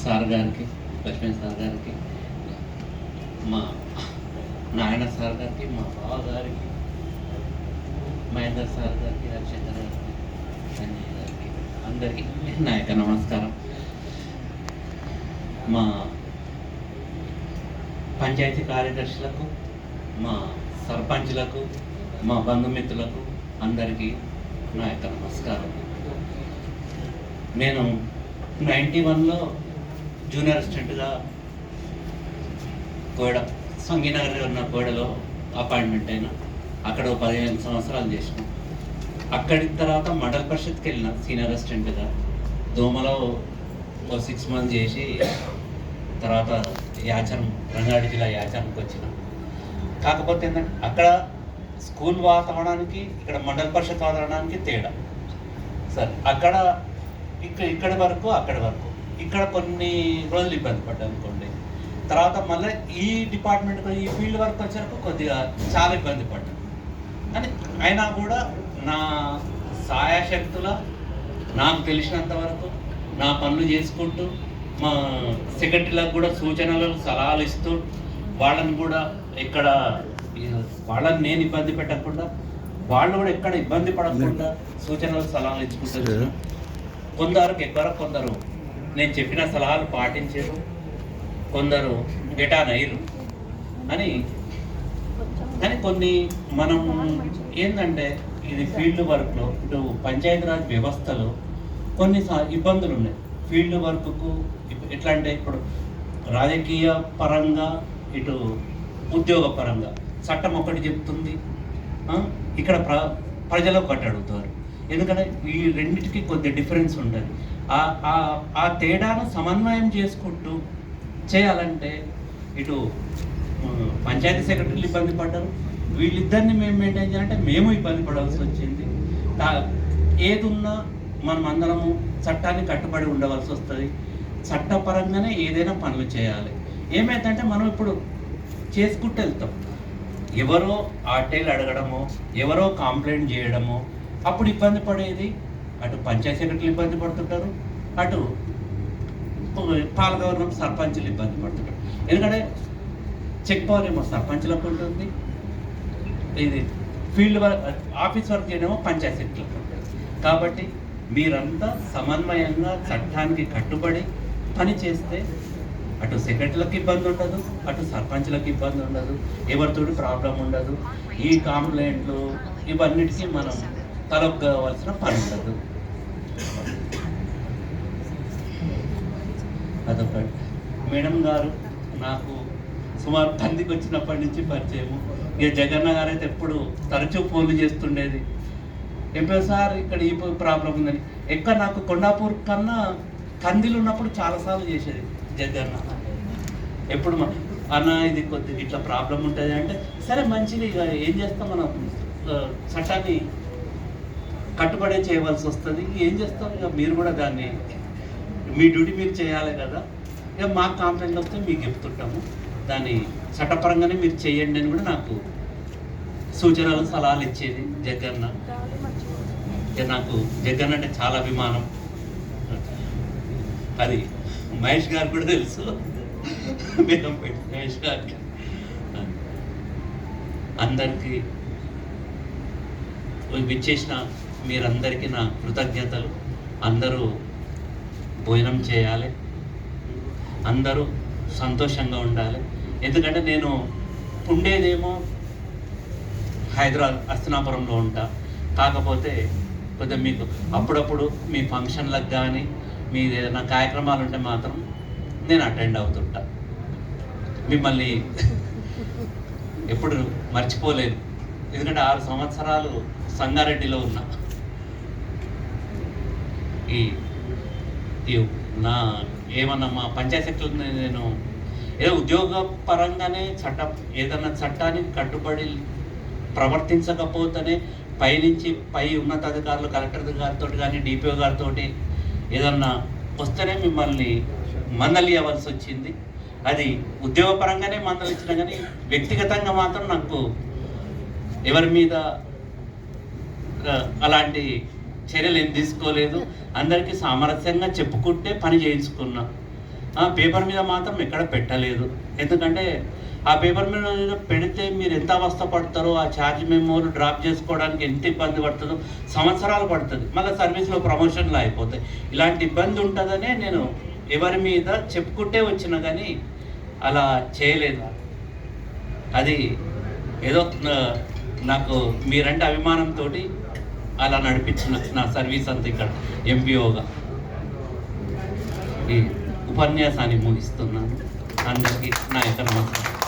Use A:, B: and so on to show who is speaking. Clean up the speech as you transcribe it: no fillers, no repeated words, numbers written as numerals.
A: Sir గారికి, Lakshmi sir గారికి, మా నారాయణ సార్ గారికి, మా బావ గారికి, మహేందర్ సార్ గారికి, రవిశంకర్ గారికి, సంజయ్ గారికి, అందరికీ నా యొక్క నమస్కారం. మా పంచాయతీ కార్యదర్శులకు, మా సర్పంచ్లకు, మా బంధుమిత్రులకు అందరికీ నా యొక్క నమస్కారం. నేను 91లో జూనియర్ అసిస్టెంట్గా కోడ సంగీనగర్ ఉన్న కోడలో అపాయింట్మెంట్ అయినా అక్కడ 15 సంవత్సరాలు చేసిన. అక్కడి తర్వాత మండల పరిషత్కి వెళ్ళిన సీనియర్ అసిస్టెంట్గా. దోమలో 6 మంత్స్ చేసి తర్వాత యాచరం రంగారెడ్డి జిల్లా యాచరంకి వచ్చిన. కాకపోతే ఏంటంటే అక్కడ స్కూల్ వాతావరణానికి ఇక్కడ మండల పరిషత్ వాతావరణానికి తేడా. సరే, అక్కడ ఇక్కడి వరకు అక్కడి వరకు ఇక్కడ కొన్ని రోజులు ఇబ్బంది పడ్డా అనుకోండి. తర్వాత మళ్ళీ ఈ డిపార్ట్మెంట్ ఈ ఫీల్డ్ వర్క్ వచ్చాక కొద్దిగా చాలా ఇబ్బంది పడ్డాను. కానీ అయినా కూడా నా సాయశక్తుల నాకు తెలిసినంత వరకు నా పనులు చేసుకుంటూ మా సెక్రటరీలకు కూడా సూచనలు సలహాలు ఇస్తూ వాళ్ళని కూడా ఎక్కడ వాళ్ళని నేను ఇబ్బంది పెట్టకుండా వాళ్ళు కూడా ఎక్కడ ఇబ్బంది పడకుండా సూచనలు సలహాలు ఇచ్చుకుంటారు. కొందరికి ఎక్కువ, కొందరు నేను చెప్పిన సలహాలు పాటించారు, కొందరు గెటాన్ అయ్యారు అని. కానీ కొన్ని మనం ఏంటంటే ఇది ఫీల్డ్ వర్క్లో ఇటు పంచాయతీరాజ్ వ్యవస్థలో కొన్ని ఇబ్బందులు ఉన్నాయి. ఫీల్డ్ వర్క్కు ఎట్లా అంటే ఇప్పుడు రాజకీయ పరంగా ఇటు ఉద్యోగ పరంగా చట్టం ఒకటి చెప్తుంది, ఇక్కడ ప్రజలు ఒకటి అడుగుతారు. ఎందుకంటే ఈ రెండింటికి కొద్ది డిఫరెన్స్ ఉంటుంది. ఆ తేడాను సమన్వయం చేసుకుంటూ చేయాలంటే ఇటు పంచాయతీ సెక్రటరీలు ఇబ్బంది పడ్డారు, వీళ్ళిద్దరిని మేము మెయింటైన్ చేయాలంటే మేము ఇబ్బంది పడాల్సి వచ్చింది. ఏది ఉన్నా మనం అందరము చట్టాన్ని కట్టుబడి ఉండవలసి వస్తుంది. చట్టపరంగానే ఏదైనా పనులు చేయాలి. ఏమైందంటే మనం ఇప్పుడు చేసుకుంటూ వెళ్తాం, ఎవరో ఆర్టీఐలు అడగడమో ఎవరో కంప్లైంట్ చేయడమో అప్పుడు ఇబ్బంది పడేది. అటు పంచాయతీ సెక్రటరీలు ఇబ్బంది పడుతుంటారు, అటు పాలకవర్గం సర్పంచులు ఇబ్బంది పడుతుంటారు. ఎందుకంటే చెక్ పవర్ ఏమో సర్పంచులకు ఉంటుంది, ఇది ఫీల్డ్ వర్క్ ఆఫీస్ వర్క్ చేయడమో పంచాయతీ సెక్రటరీలకు ఉంటుంది. కాబట్టి మీరంతా సమన్వయంగా చట్టానికి కట్టుబడి పని చేస్తే అటు సెక్రటరీలకు ఇబ్బంది ఉండదు, అటు సర్పంచ్లకు ఇబ్బంది ఉండదు, ఎవరితోటి ప్రాబ్లం ఉండదు. ఈ కంప్లైంట్లు ఇవన్నిటికీ మనం తలొగ్గవలసిన పని ఉండదు. అదొకటి. మేడం గారు నాకు సుమారు 10కి వచ్చినప్పటి నుంచి పరిచయము. ఇక జగన్న గారు అయితే ఎప్పుడు తరచూ ఫోన్లు చేస్తుండేది, ఎంపీ సార్ ఇక్కడ ఈ ప్రాబ్లం ఉందని. ఎక్కడ నాకు కొండాపూర్ కన్నా కందిలు ఉన్నప్పుడు చాలాసార్లు చేసేది జగన్న. ఎప్పుడు అన్న ఇది కొద్దిగా ఇట్లా ప్రాబ్లం ఉంటుంది అంటే సరే మంచిది, ఇక ఏం చేస్తాం, మనం చట్టాన్ని కట్టుబడే చేయవలసి వస్తుంది. ఏం చేస్తాం, ఇక మీరు కూడా దాన్ని మీ డ్యూటీ మీరు చేయాలి కదా. ఇక మాకు కంప్లైంట్ వస్తే మీకు చెప్తుంటాము, దాన్ని చట్టపరంగానే మీరు చేయండి అని కూడా నాకు సూచనలు సలహాలు ఇచ్చేది జగన్న. ఇక నాకు జగన్ అంటే చాలా అభిమానం. అది మహేష్ గారు కూడా తెలుసు, బేగంపేట మహేష్ గారికి. అందరికీ విచ్చేసిన మీరందరికీ నా కృతజ్ఞతలు. అందరూ భోజనం చేయాలి, అందరూ సంతోషంగా ఉండాలి. ఎందుకంటే నేను ఉండేదేమో హైదరాబాద్ హస్తినాపురంలో ఉంటా. కాకపోతే కొద్దిగా మీకు అప్పుడప్పుడు మీ ఫంక్షన్లకు కానీ మీ ఏదైనా కార్యక్రమాలు ఉంటే మాత్రం నేను అటెండ్ అవుతుంటా. మిమ్మల్ని ఎప్పుడు మర్చిపోలేదు, ఎందుకంటే 6 సంవత్సరాలు సంగారెడ్డిలో ఉన్నా. నా ఏమన్నా మా పంచాయతీ సెక్రటరీని నేను ఏదో ఉద్యోగ పరంగానే ఏదన్నా చట్టానికి కట్టుబడి ప్రవర్తించకపోతేనే పైనుంచి పై ఉన్నతాధికారులు కలెక్టర్ గారితో కానీ డిపిఓ గారితో ఏదన్నా వస్తేనే మిమ్మల్ని మందలియవలసి వచ్చింది. అది ఉద్యోగపరంగానే మందలిచ్చినా కానీ వ్యక్తిగతంగా మాత్రం నాకు ఎవరి మీద అలాంటి చర్యలు ఏం తీసుకోలేదు. అందరికీ సామరస్యంగా చెప్పుకుంటే పని చేయించుకున్నా. పేపర్ మీద మాత్రం ఎక్కడ పెట్టలేదు. ఎందుకంటే ఆ పేపర్ మీద పెడితే మీరు ఎంత అవస్థ పడతారో, ఆ ఛార్జ్ మెమోలు డ్రాప్ చేసుకోవడానికి ఎంత ఇబ్బంది పడుతుందో, సంవత్సరాలు పడుతుంది. మళ్ళీ సర్వీస్లో ప్రమోషన్లు అయిపోతాయి. ఇలాంటి ఇబ్బంది ఉంటుందనే నేను ఎవరి మీద చెప్పుకుంటే వచ్చినా కానీ అలా చేయలేదు. అది ఏదో నాకు మీరంటే అభిమానంతో అలా నడిపించిన నా సర్వీస్ అంతా ఇక్కడ ఎంపీఓగా ఈ ఉపన్యాసాన్ని ముగిస్తున్నాను. అందరికీ నా యొక్క నమస్కారం.